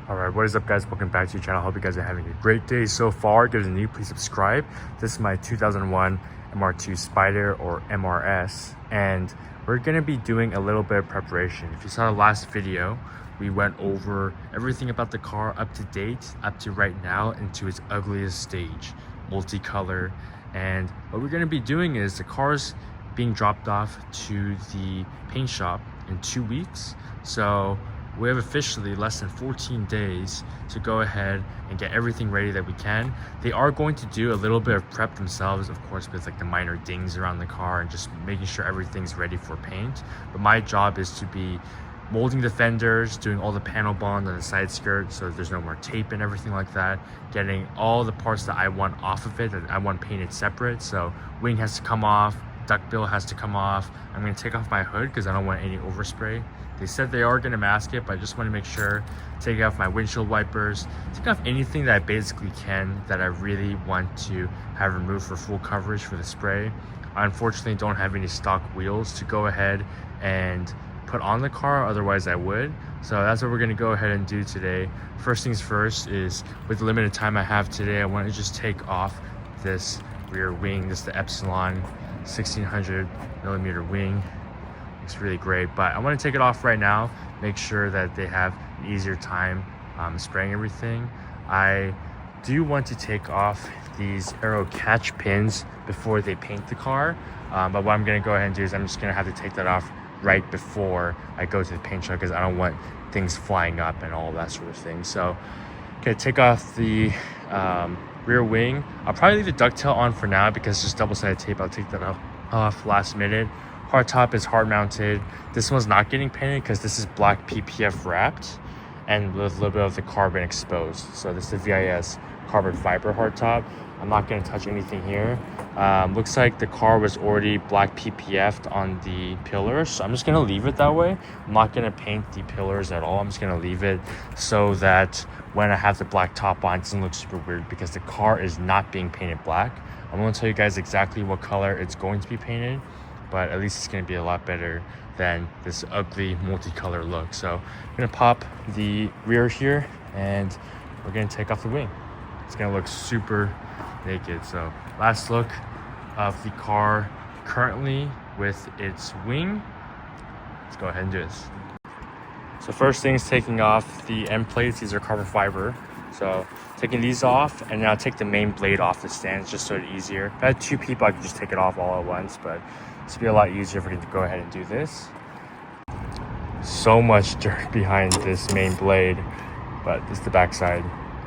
Alright, what is up guys? Welcome back to your channel. I hope you guys are having a great day so far. If you're new, please subscribe. This is my 2001 MR2 Spyder or MRS, and we're going to be doing a little bit of preparation. If you saw the last video, we went over everything about the car up to date, up to right now, into its ugliest stage, multicolor. And what we're going to be doing is the car's being dropped off to the paint shop in 2 weeks. So we have officially less than 14 days to go ahead and get everything ready that we can. They are going to do a little bit of prep themselves, of course, with like the minor dings around the car and just making sure everything's ready for paint. But my job is to be molding the fenders, doing all the panel bond on the side skirt so there's no more tape and everything like that, getting all the parts that I want off of it, that I want painted separate. So wing has to come off, duckbill has to come off. I'm going to take off my hood because I don't want any overspray. They said they are going to mask it, but I just want to make sure, take off my windshield wipers, take off anything that I basically can that I really want to have removed for full coverage for the spray. I unfortunately don't have any stock wheels to go ahead and put on the car, otherwise I would. So that's what we're going to go ahead and do today. First things first is, with the limited time I have today, I want to just take off this rear wing. This is the Epsilon 1600 millimeter wing. It's really great, but I want to take it off right now, make sure that they have an easier time spraying everything. I do want to take off these Aero catch pins before they paint the car, but what I'm going to go ahead and do is I'm just going to have to take that off right before I go to the paint shop because I don't want things flying up and all that sort of thing. So okay, take off the rear wing. I'll probably leave the ducktail on for now because it's just double-sided tape. I'll take that off last minute. Hard top is hard mounted. This one's not getting painted because this is black PPF wrapped and with a little bit of the carbon exposed. So this is the VIS carbon fiber hard top. I'm not going to touch anything here. Looks like the car was already black PPF'd on the pillars, so I'm just going to leave it that way. I'm not going to paint the pillars at all. I'm just going to leave it so that when I have the black top on, it doesn't look super weird because the car is not being painted black. I'm going to tell you guys exactly what color it's going to be painted, but at least it's going to be a lot better than this ugly multicolor look. So I'm going to pop the rear here and we're going to take off the wing. It's going to look super naked. So last look of the car currently with its wing. Let's go ahead and do this. So first thing is taking off the end plates. These are carbon fiber. So taking these off, and now take the main blade off the stands just so it's easier. If I had two people, I could just take it off all at once, but it's gonna be a lot easier if we can go ahead and do this. So much dirt behind this main blade, but this is the back side.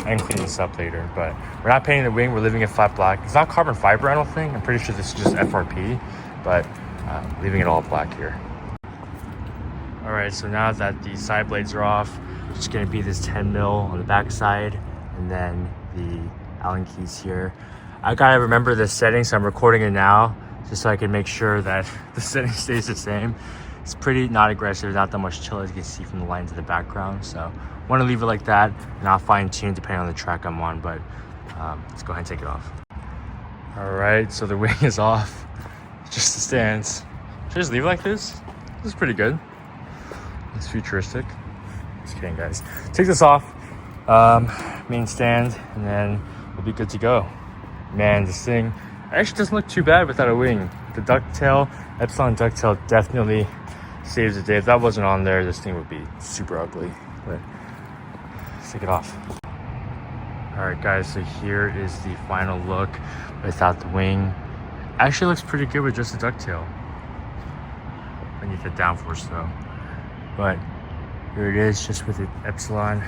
I can clean this up later, but we're not painting the wing, we're leaving it flat black. It's not carbon fiber, I don't think. I'm pretty sure this is just FRP, but leaving it all black here. All right, so now that the side blades are off, it's just gonna be this 10 mil on the back side, and then the Allen keys here. I gotta remember the settings, so I'm recording it now, just so I can make sure that the setting stays the same. It's pretty not aggressive, not that much chill as you can see from the lines in the background. So I want to leave it like that, and I'll fine tune depending on the track I'm on, but let's go ahead and take it off. All right, so the wing is off, just the stands. Should I just leave it like this? This is pretty good. It's futuristic. Just kidding, guys. Take this off, main stand, and then we'll be good to go. Man, this thing actually doesn't look too bad without a wing. The ducktail, Epsilon ducktail, definitely saves the day. If that wasn't on there, this thing would be super ugly. But let's take it off. All right, guys, so here is the final look without the wing. Actually looks pretty good with just the ducktail. I need the downforce though. But here it is, just with the Epsilon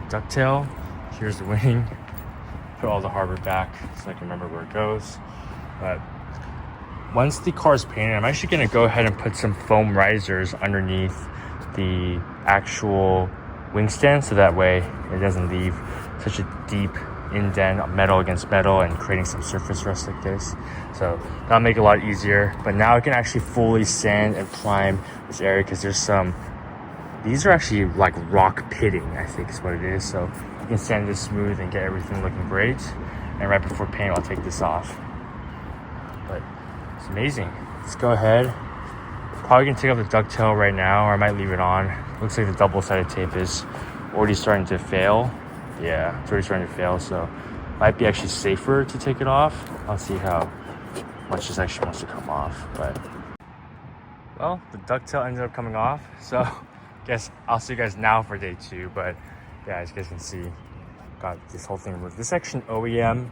ducktail. Here's the wing. Put all the hardware back so I can remember where it goes. But once the car is painted, I'm actually going to go ahead and put some foam risers underneath the actual wing stand, so that way it doesn't leave such a deep indent of metal against metal and creating some surface rust like this. So that'll make it a lot easier. But now I can actually fully sand and prime this area because there's some, these are actually like rock pitting, I think is what it is. So you can sand this smooth and get everything looking great. And right before paint, I'll take this off. But it's amazing. Let's go ahead. Probably gonna take off the ducktail right now, or I might leave it on. Looks like the double-sided tape is already starting to fail. Yeah, it's already starting to fail, so might be actually safer to take it off. I'll see how much this actually wants to come off. But well, the ducktail ended up coming off, so guess I'll see you guys now for day 2. But yeah, as you guys can see, got this whole thing removed. This is actually an OEM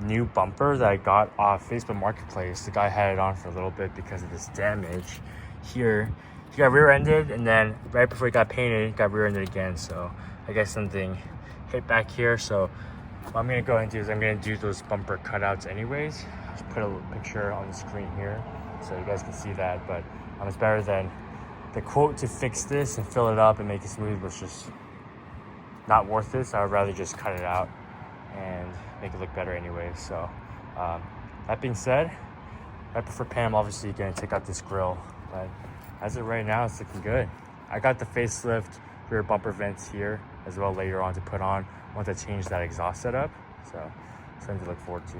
new bumper that I got off Facebook Marketplace. The guy had it on for a little bit because of this damage here. He got rear-ended, and then right before he got painted, got rear-ended again. So I guess something hit back here. So what I'm gonna go ahead and do is I'm gonna do those bumper cutouts anyways. Just put a little picture on the screen here so you guys can see that. But it's better than the quote to fix this and fill it up and make it smooth was just not worth it. So I would rather just cut it out and make it look better anyway. So that being said, right before paint, I'm obviously gonna take out this grill, but as of right now, it's looking good. I got the facelift rear bumper vents here as well later on to put on once I change that exhaust setup. So something to look forward to.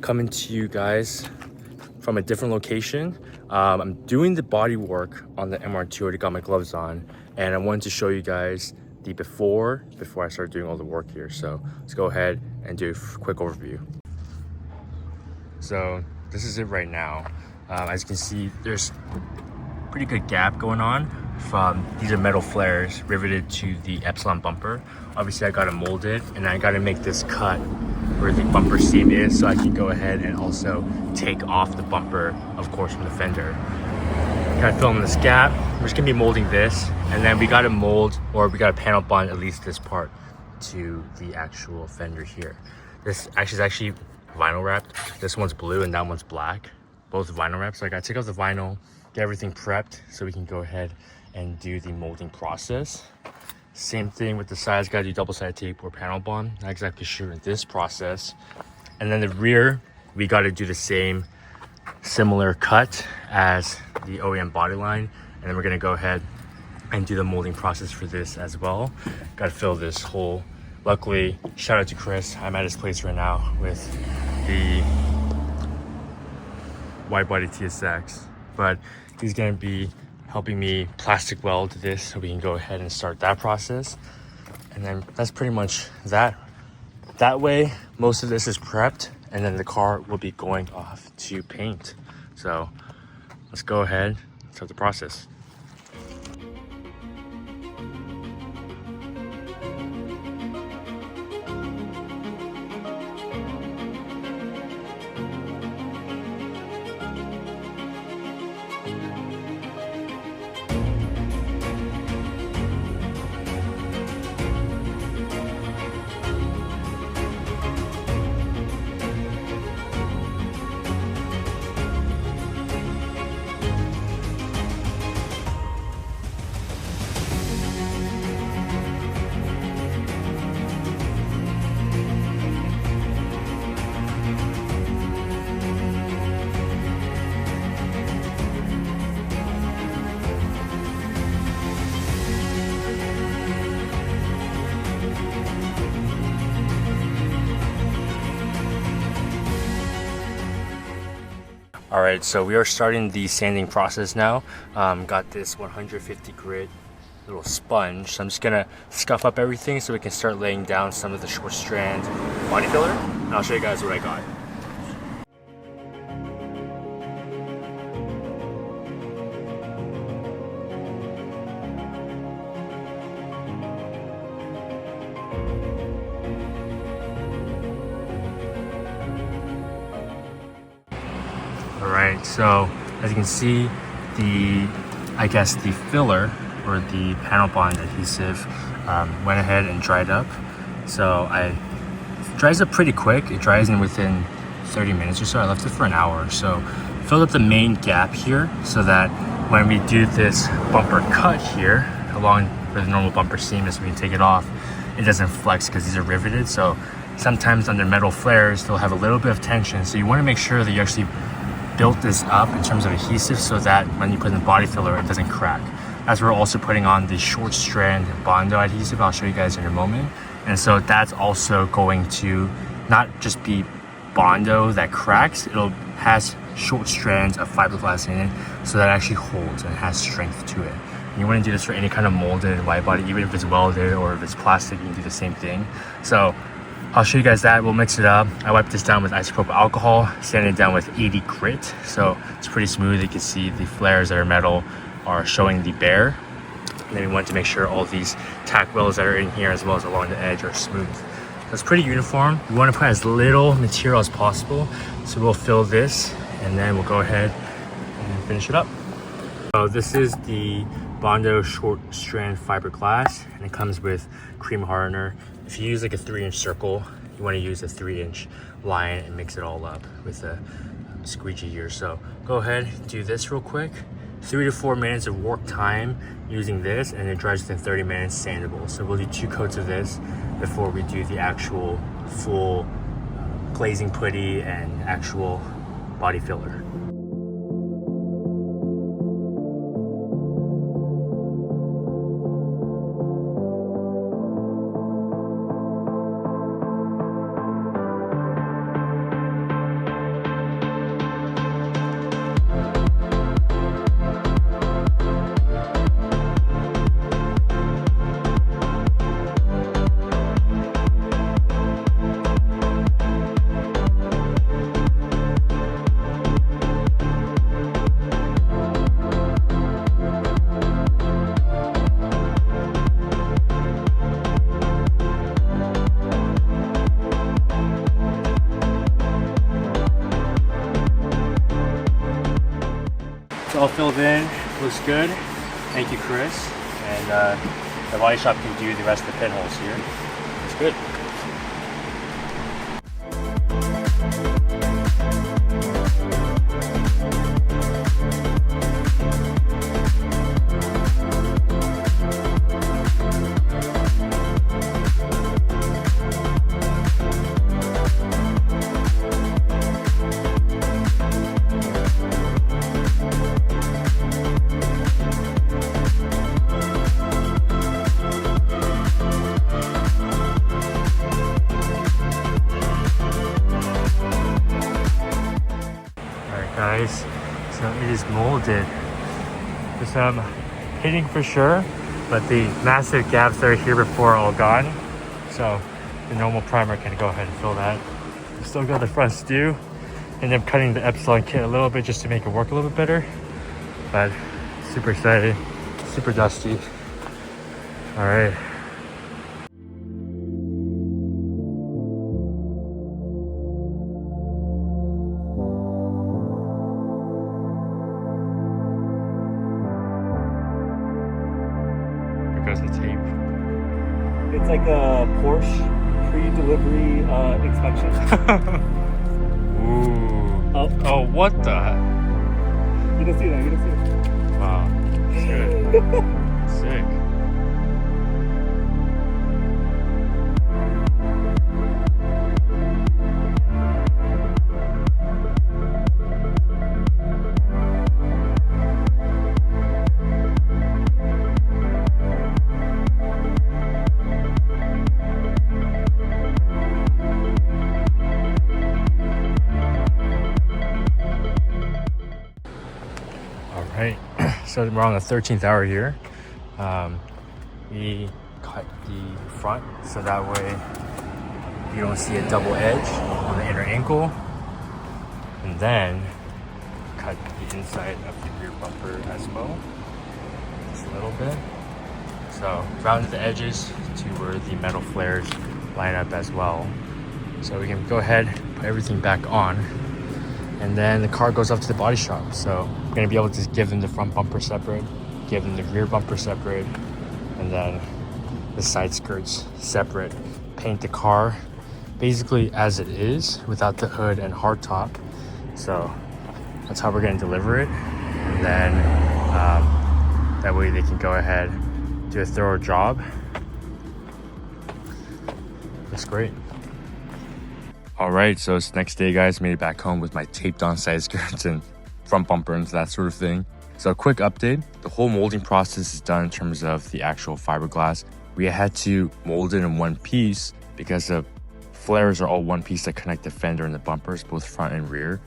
Coming to you guys from a different location. I'm doing the body work on the MR2. Already got my gloves on, and I wanted to show you guys the before I start doing all the work here. So let's go ahead and do a quick overview. So this is it right now. As you can see, there's pretty good gap going on from these are metal flares riveted to the Epsilon bumper. Obviously I got to mold it, and I got to make this cut where the bumper seam is so I can go ahead and also take off the bumper, of course, from the fender. Got to fill in this gap. We're just gonna be molding this, and then we got to mold, or we got to panel bond at least this part to the actual fender here. This is actually vinyl wrapped. This one's blue and that one's black, both vinyl wrapped. So I got to take out the vinyl, get everything prepped so we can go ahead and do the molding process. Same thing with the sides, gotta do double-sided tape or panel bond. Not exactly sure in this process. And then the rear, we gotta do the same similar cut as the OEM body line. And then we're gonna go ahead and do the molding process for this as well. Gotta fill this hole. Luckily, shout out to Chris. I'm at his place right now with the Widebody TSX. But he's gonna be helping me plastic weld this so we can go ahead and start that process. And then that's pretty much that. That way, most of this is prepped, and then the car will be going off to paint. So let's go ahead and start the process. All right, so we are starting the sanding process now. Got this 150 grit little sponge. So I'm just gonna scuff up everything so we can start laying down some of the short strand body filler. And I'll show you guys what I got. Alright, so as you can see, the filler or the panel bond adhesive went ahead and dried up. So it dries up pretty quick. It dries in within 30 minutes or so. I left it for an hour. So filled up the main gap here so that when we do this bumper cut here, along with the normal bumper seam, as we can take it off, it doesn't flex because these are riveted. So sometimes under metal flares, they'll have a little bit of tension. So you want to make sure that you actually built this up in terms of adhesive so that when you put in the body filler, it doesn't crack. as we're also putting on the short strand Bondo adhesive. I'll show you guys in a moment. And so that's also going to not just be Bondo that cracks, it'll has short strands of fiberglass in it, so that actually holds and has strength to it. And you want to do this for any kind of molded wide body, even if it's welded or if it's plastic, you can do the same thing. So I'll show you guys that. We'll mix it up. I wiped this down with isopropyl alcohol, sanded it down with 80 grit, so it's pretty smooth. You can see the flares that are metal are showing the bare. And then we want to make sure all these tack welds that are in here as well as along the edge are smooth. So it's pretty uniform. We want to put as little material as possible. So we'll fill this and then we'll go ahead and finish it up. So this is the Bondo short strand fiberglass, and it comes with cream hardener. If you use like a 3-inch circle, you want to use a 3-inch line and mix it all up with a squeegee here. So go ahead, do this real quick. 3 to 4 minutes of work time using this, and it dries within 30 minutes sandable. So we'll do 2 coats of this before we do the actual full glazing putty and actual body filler. It's all filled in, looks good. Thank you, Chris. And the body shop can do the rest of the pinholes here. It's good. Guys, so it is molded. There's some hitting for sure, but the massive gaps that are here before are all gone. So the normal primer can go ahead and fill that. We still got the front stew, and I'm cutting the Epsilon kit a little bit just to make it work a little bit better. But super excited, super dusty. All right. Goes the tape. It's like a Porsche pre-delivery inspection. Ooh. Oh, what the? You don't see that, you don't see it. Wow. Sick. Sick. Right, so we're on the 13th hour here. We cut the front so that way you don't see a double edge on the inner ankle, and then cut the inside of the rear bumper as well, just a little bit. So rounded the edges to where the metal flares line up as well. So we can go ahead, put everything back on, and then the car goes up to the body shop. So we're gonna be able to give them the front bumper separate, give them the rear bumper separate, and then the side skirts separate. Paint the car basically as it is without the hood and hardtop. So that's how we're gonna deliver it. And then that way they can go ahead, do a thorough job. Looks great. All right, so it's the next day, guys. Made it back home with my taped on side skirts and front bumper and that sort of thing. So a quick update, the whole molding process is done in terms of the actual fiberglass. We had to mold it in one piece because the flares are all one piece that connect the fender and the bumpers, both front and rear,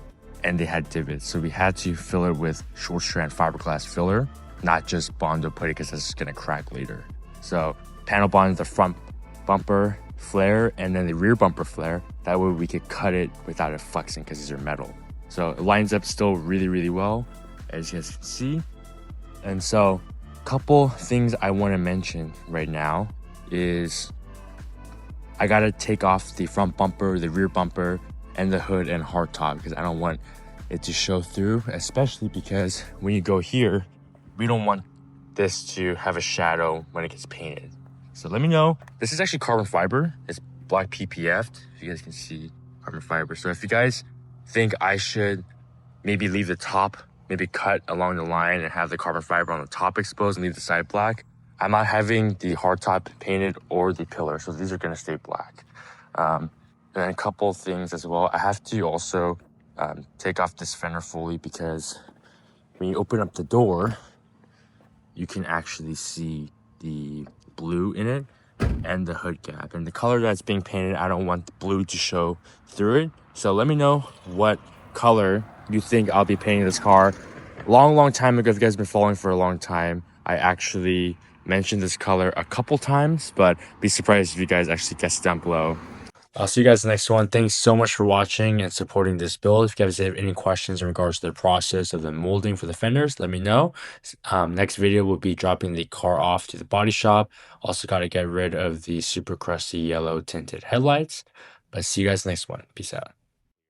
and they had divots. So we had to fill it with short strand fiberglass filler, not just Bondo putty because that's gonna crack later. So panel bond the front bumper flare and then the rear bumper flare. That way we could cut it without it flexing because these are metal. So it lines up still really, really well, as you guys can see. And so a couple things I want to mention right now is I got to take off the front bumper, the rear bumper, and the hood and hardtop because I don't want it to show through, especially because when you go here, we don't want this to have a shadow when it gets painted. So let me know. This is actually carbon fiber. It's black PPF'd. If you guys can see carbon fiber. So if you guys think I should maybe leave the top, maybe cut along the line and have the carbon fiber on the top exposed and leave the side black, I'm not having the hardtop painted or the pillar. So these are gonna stay black. And then a couple things as well. I have to also take off this fender fully because when you open up the door, you can actually see the blue in it and the hood gap. And the color that's being painted, I don't want the blue to show through it. So let me know what color you think I'll be painting this car. Long time ago, if you guys have been following for a long time, I actually mentioned this color a couple times, but be surprised if you guys actually guess down below. I'll see you guys in the next one. Thanks so much for watching and supporting this build. If you guys have any questions in regards to the process of the molding for the fenders, let me know. Next video will be dropping the car off to the body shop. Also got to get rid of the super crusty yellow tinted headlights. But see you guys next one. Peace out.